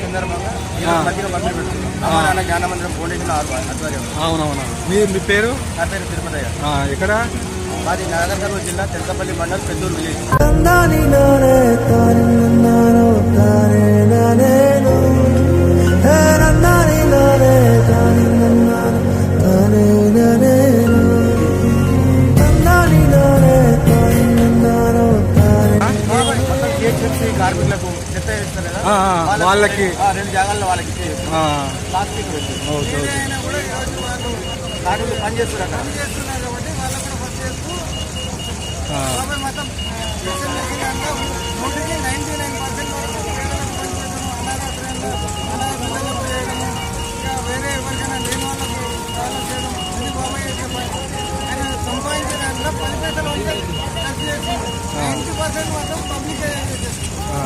సందర్భంగా మంచిగా పంపిణీ పెడుతున్నాం జ్ఞాన మందిరం ఫౌండేషన్ ఆధ్వర్యం. అవునవునా. మీ పేరు? నా పేరు తిరుపతయ్య. ఎక్కడ? మాది నాగర్కర్నూలు జిల్లా తెలకపల్లి మండల్ పెద్దూరు విలేజ్. కార్మికులకు చెత్త వేస్తారు కదా వాళ్ళకి 2 జాగాల్లో వాళ్ళకి ప్లాస్టిక్ కార్మికులు పనిచేస్తున్నారు కాబట్టి వాళ్ళకు కూడా ఫస్ట్ చేస్తూ మొత్తం 9